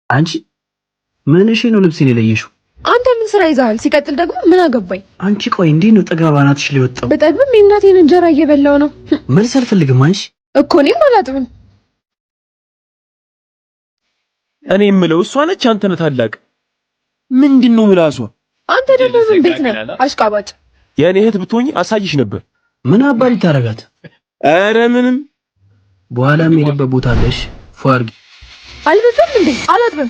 አንቺ ምን እሺ ነው ልብስን የለየሽው? አንተ ምን ስራ ይዛል? ሲቀጥል ደግሞ ምን አገባኝ? አንቺ ቆይ እንዴት ነው ጠግባ ባናትሽ ሊወጣው? በጠግብም የእናቴን እንጀራ እየበላው ነው። መልስ አልፈልግም። አንቺ እኮ እኔም አላጥብም። እኔ የምለው እሷ ነች አንተ ነህ ታላቅ? ምንድነው ምላሷ? አንተ ደግሞ ምን ቤት ነህ አሽቃባጭ? የኔ እህት ብትሆኚ አሳይሽ ነበር። ምን አባሪ ታረጋት? አረ ምንም በኋላ የሄደበት ቦታ አለሽ። ፏርጊ አልበዛም እንዴ? አላጥብም።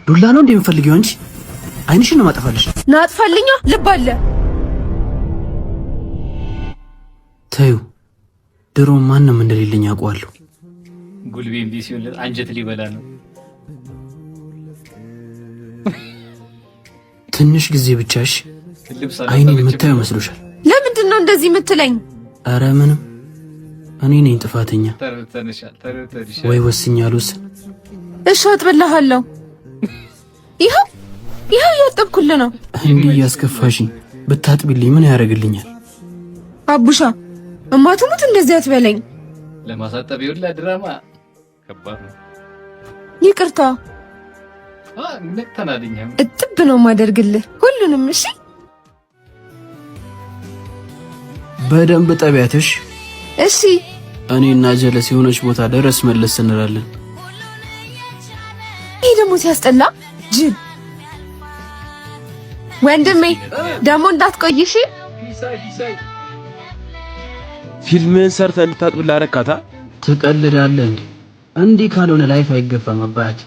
ዱላ ነው እንዴ የምፈልጊው? አንቺ አይንሽን ነው ማጠፋልሽ። ናጥፋልኛ ልብ አለ። ተዩ ድሮ ማንም እንደሌለኝ አውቀዋለሁ። ጉልቤ እንዲ ሲሆን አንጀት ሊበላ ነው። ትንሽ ጊዜ ብቻሽ አይኔን የምታየው መስሎሻል? ለምንድን ነው እንደዚህ የምትለኝ? አረ ምንም እኔ ነኝ ጥፋተኛ። ወይ ወስኛል ወስን። እሺ አጥብልሃለሁ። ይኸው እያጠብኩልህ ነው። እንዲህ እያስከፋሽኝ ብታጥቢልኝ ምን ያደርግልኛል? አቡሻ እማትሙት እንደዚህ አትበለኝ። ለማሳጠብ ይውላ ድራማ ከባድ ነው። ይቅርታ ነክተናልኛም እጥብ ነው ማደርግልህ ሁሉንም። እሺ በደንብ ጠቢያትሽ። እሺ እኔና ጀለስ የሆነች ቦታ ድረስ መለስ እንላለን። ይሄ ደግሞ ሲያስጠላ ጅል። ወንድሜ ደግሞ እንዳትቆይሽ። ፊልምን ሰርተህ እንድታጥብ ላረካታ። ትቀልዳለህ እንዴ? እንዲህ ካልሆነ ላይፍ አይገፋም አባቴ።